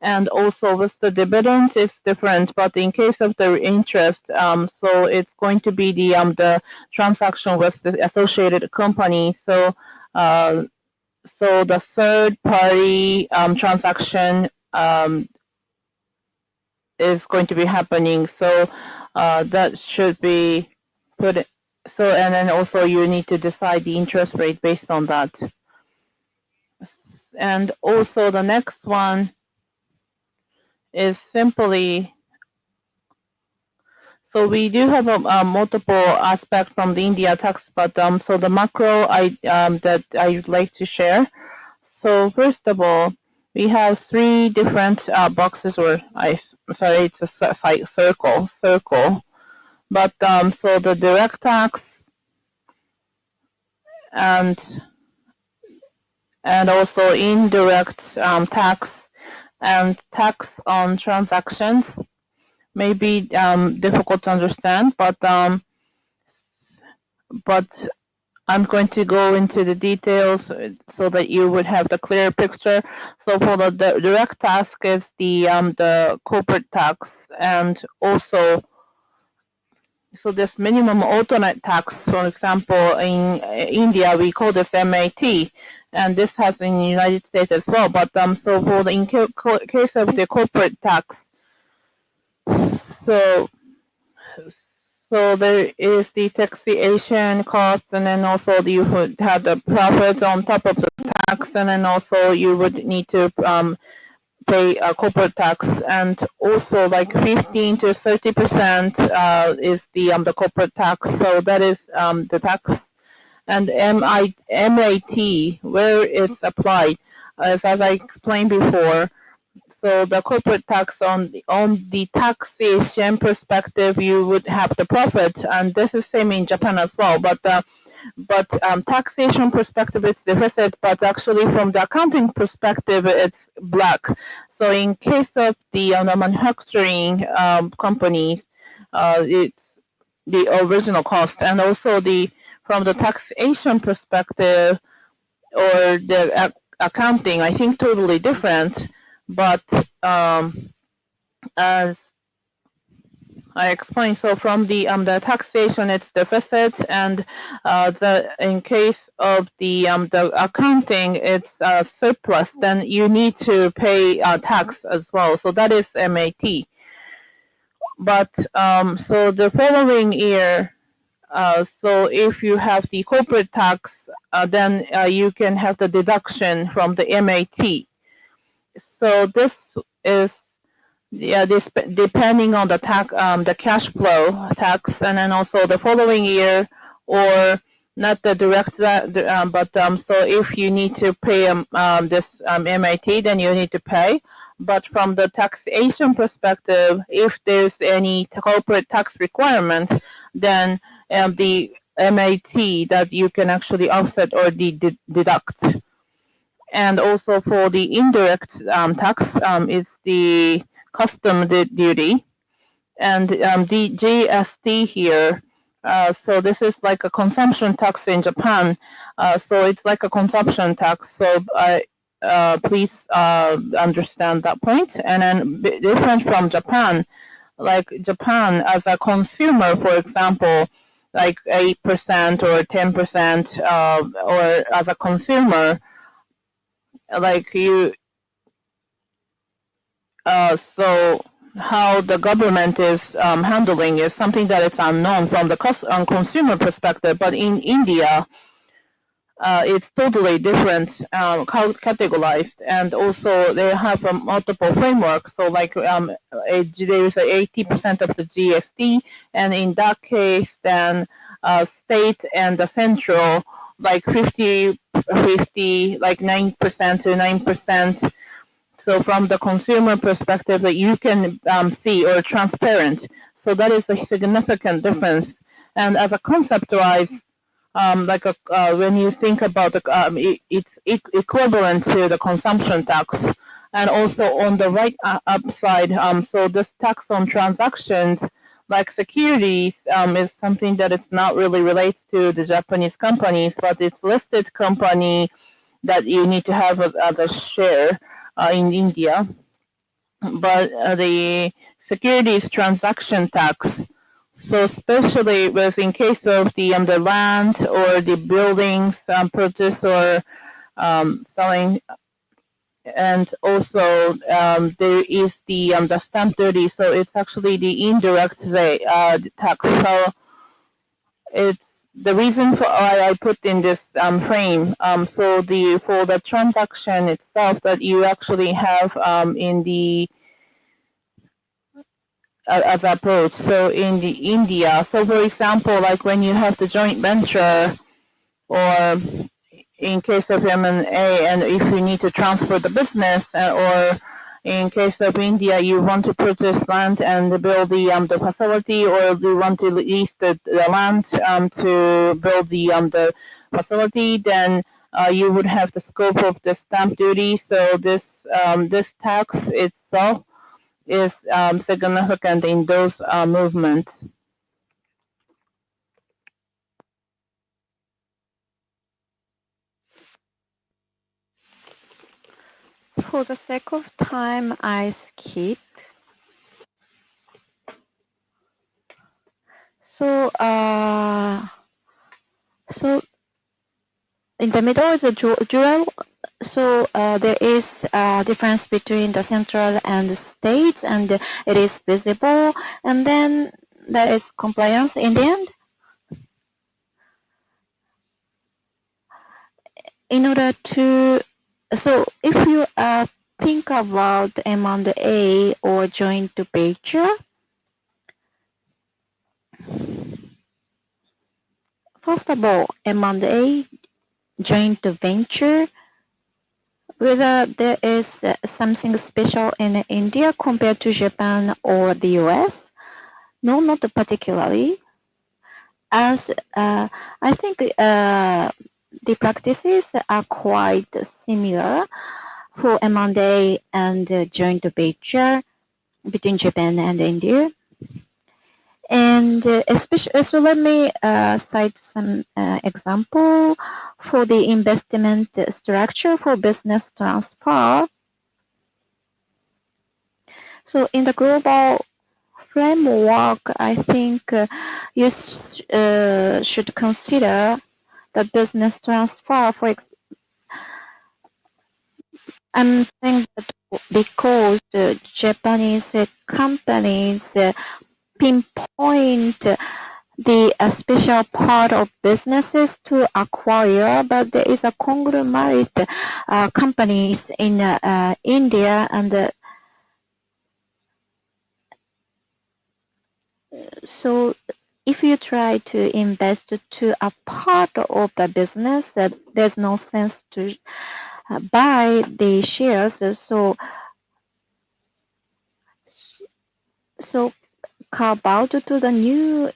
And also with the dividend, it's different. But in case of the interest, so it's going to be the transaction with the associated company. So so the third party transaction is going to be happening. So that should be put. So and then also you need to decide the interest rate based on that. And also the next one is simply, so we do have a multiple aspect from the India tax, but so the macro that I would like to share. So first of all, we have 3 different boxes, or sorry, it's a circle. But so the direct tax and also indirect tax and tax on transactions may be difficult to understand, but I'm going to go into the details so that you would have the clear picture. So for the direct tax is the corporate tax, and also so this minimum alternate tax, for example, in India we call this MAT, and this has in the United States as well. But so for the case of the corporate tax, so there is the taxation cost, and then also you would have the profit on top of the tax, and then also you would need to pay corporate tax, and also like 15 to 30% is the corporate tax. So that is the tax. And MAT, where it's applied, as I explained before. So the corporate tax on the taxation perspective, you would have the profit, and this is same in Japan as well. But taxation perspective, it's deficit, but actually from the accounting perspective, it's black. So in case of the manufacturing companies, it's the original cost, and also from the taxation perspective or the accounting, I think totally different. But as I explained, so from the taxation, it's deficit, and in case of the accounting, it's surplus. Then you need to pay tax as well. So that is MAT. But so the following year, so if you have the corporate tax, then you can have the deduction from the MAT. So this is this depending on the tax, the cash flow tax, and then also the following year, or not the direct, but so if you need to pay this MAT, then you need to pay. But from the taxation perspective, if there's any corporate tax requirement, then the MAT that you can actually offset or deduct. And also for the indirect tax, it's the custom duty, and the GST here So this is like a consumption tax in Japan. So it's like a consumption tax. So please understand that point. And then different from Japan, like Japan as a consumer, for example, like 8% or 10%, or as a consumer, like you, so how the government is handling is something that it's unknown from the consumer perspective. But in India, it's totally different, categorized, and also they have multiple frameworks. So like there is 80% of the GST, and in that case, then state and the central like 50, like 9% to 9%. So from the consumer perspective, that you can see or transparent. So that is a significant difference. And as a concept-wise, like when you think about it's equivalent to the consumption tax. And also on the right upside, so this tax on transactions, like securities, is something that it's not really relates to the Japanese companies, but it's listed company that you need to have as a share in India. But the securities transaction tax, so especially with in case of the land or the buildings purchase or selling, and also there is the stamp duty. So it's actually the indirect tax. So it's the reason for why I put in this frame. So for the transaction itself that you actually have in the as approach. So in the India, so for example, like when you have the joint venture, or in case of M&A, and if you need to transfer the business, or in case of India, you want to purchase land and build the facility, or you want to lease the land to build the facility, then you would have the scope of the stamp duty. So this tax itself is significant in those movements. For the sake of time, I skip. So, so in the middle is a dual. So there is a difference between the central and the states, and it is visible. And then there is compliance in the end. In order to, so if you think about M&A or joint venture, first of all, M&A, joint venture, whether there is something special in India compared to Japan or the US? No, not particularly. As I think the practices are quite similar for M&A and joint venture between Japan and India. And especially, so let me cite some example for the investment structure for business transfer. So in the global framework, I think you should consider the business transfer. I'm saying that because Japanese companies pinpoint the special part of businesses to acquire, but there is a conglomerate companies in India, and so if you try to invest to a part of the business, there's no sense to buy the shares. So carve out to the new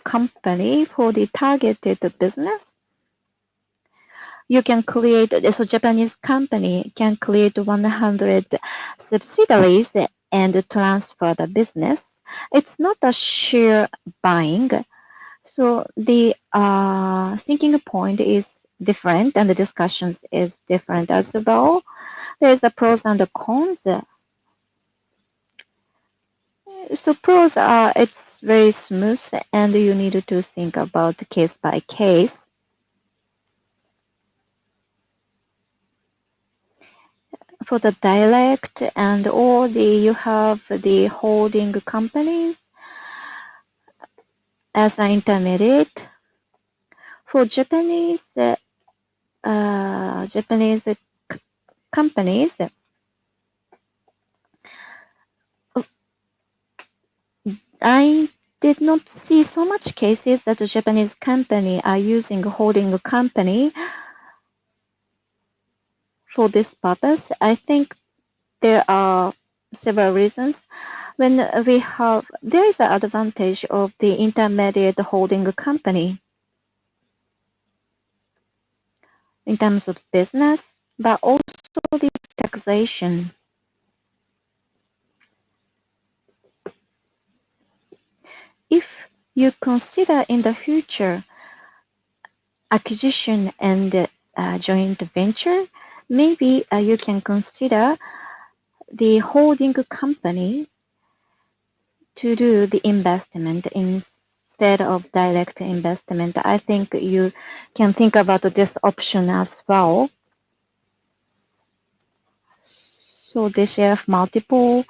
company for the targeted business. You can create, so Japanese company can create 100 subsidiaries and transfer the business. It's not a share buying. So the thinking point is different and the discussions is different as well. There's a pros and the cons. So pros are it's very smooth and you need to think about case by case. For the direct and all you have the holding companies as an intermediate. For Japanese companies, I did not see so much cases that the Japanese company are using holding company for this purpose. I think there are several reasons. When we have, there is an advantage of the intermediate holding company in terms of business, but also the taxation. If you consider in the future acquisition and joint venture, maybe you can consider the holding company to do the investment instead of direct investment. I think you can think about this option as well. So the share of multiple,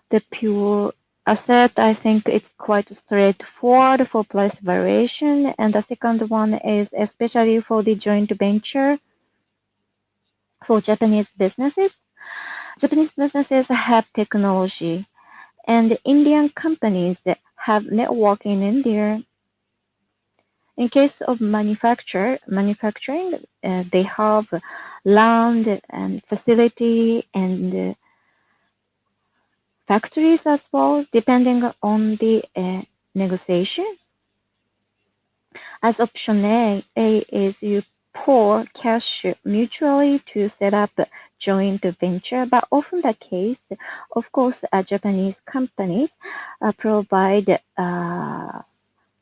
the pure asset, I think it's quite straightforward for price variation. And the second one is especially for the joint venture for Japanese businesses. Japanese businesses have technology and Indian companies have network in India. In case of manufacturing, they have land and facility and factories as well, depending on the negotiation. As option A is you pour cash mutually to set up joint venture, but often the case, of course, Japanese companies provide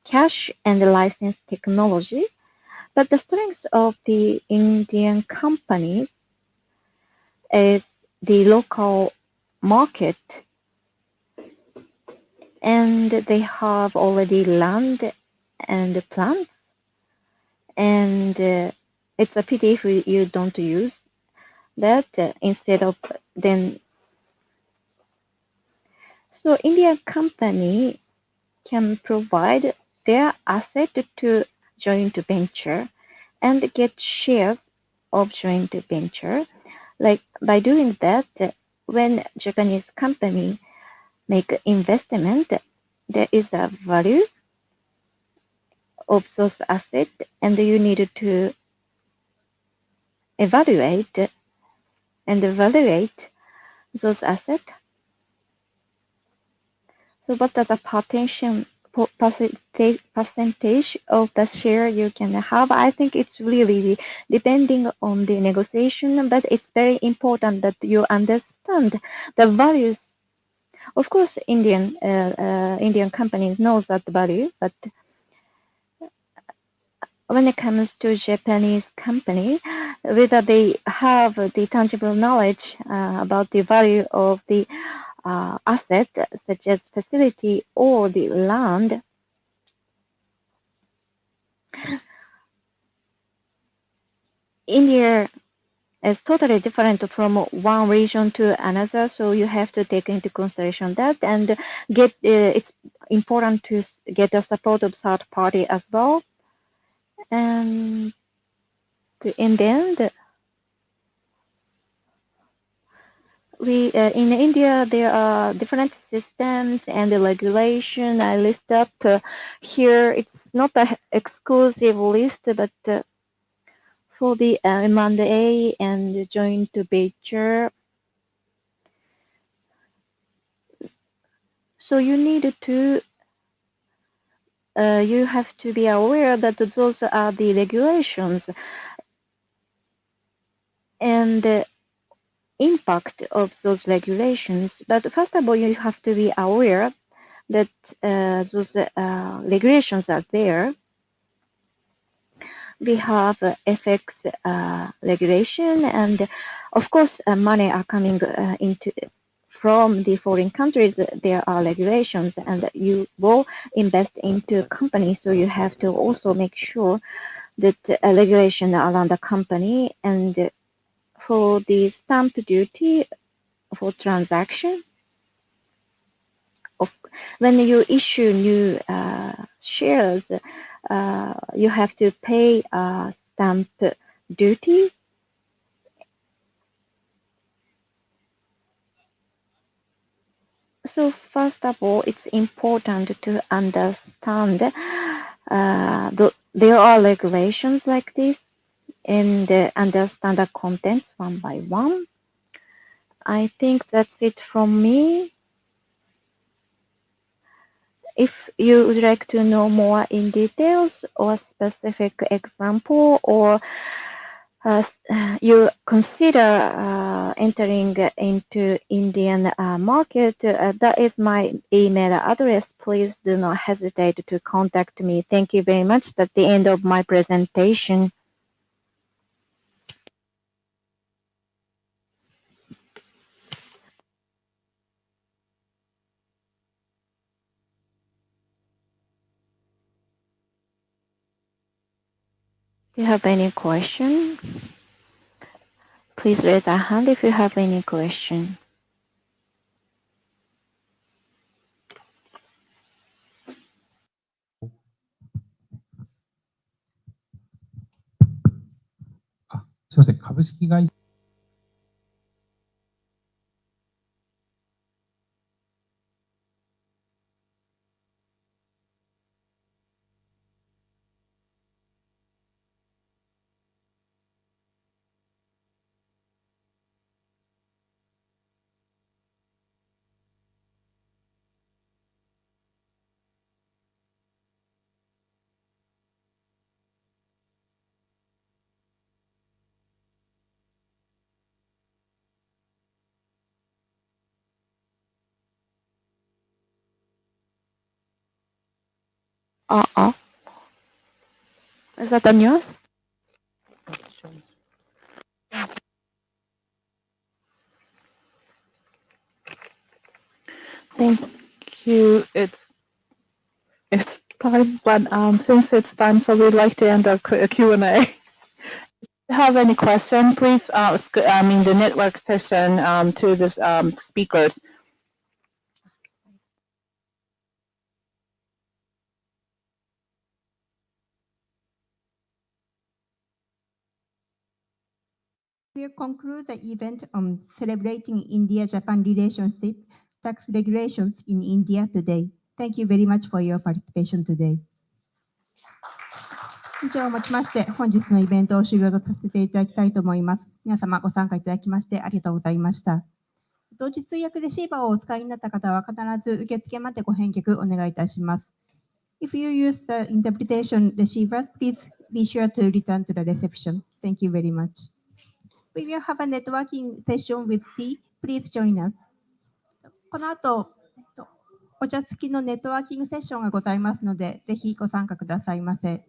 cash and license technology, but the strength of the Indian companies is the local market, and they have already land and plants, and it's a pity if you don't use that instead of then. So Indian company can provide their asset to joint venture and get shares of joint venture. Like by doing that, when Japanese company make investment, there is a value of those assets, and you need to evaluate those assets. So what does a percentage of the share you can have? I think it's really depending on the negotiation, but it's very important that you understand the values. Of course, Indian companies knows that value, but when it comes to Japanese company, whether they have the tangible knowledge about the value of the asset, such as facility or the land, India is totally different from one region to another, so you have to take into consideration that and get. It's important to get the support of third party as well. And in the end, we in India there are different systems and the regulation. I list up here. It's not an exclusive list, but for the M&A and the joint venture. So you need to, you have to be aware that those are the regulations and the impact of those regulations. But first of all, you have to be aware that those regulations are there. We have FX regulation, and of course, money are coming into from the foreign countries. There are regulations, and you will invest into companies, so you have to also make sure that regulation around the company. And for the stamp duty for transaction, when you issue new shares, you have to pay stamp duty. So first of all, it's important to understand there are regulations like this, and understand the contents one by one. I think that's it from me. If you would like to know more in details or specific example, or you consider entering into Indian market, that is my email address. Please do not hesitate to contact me. Thank you very much. That's the end of my presentation. Do you have any question? Please raise a hand if you have any question. Ah, すいません、株式会社 Is that the news? Thank you. It's time, but since it's time, so we'd like to end our Q&A. If you have any question, please ask in the network session to the speakers. We'll conclude the event on celebrating India-Japan relationship, tax regulations in India today. Thank you very much for your participation today. 以上をもちまして、本日のイベントを終了とさせていただきたいと思います。皆様ご参加いただきましてありがとうございました。同時通訳レシーバーをお使いになった方は必ず受付までご返却お願いいたします。If you use the interpretation receiver, please be sure to return to the reception. Thank you very much. We will have a networking session with tea. Please join us. この後、お茶付きのネットワーキングセッションがございますので、ぜひご参加くださいませ。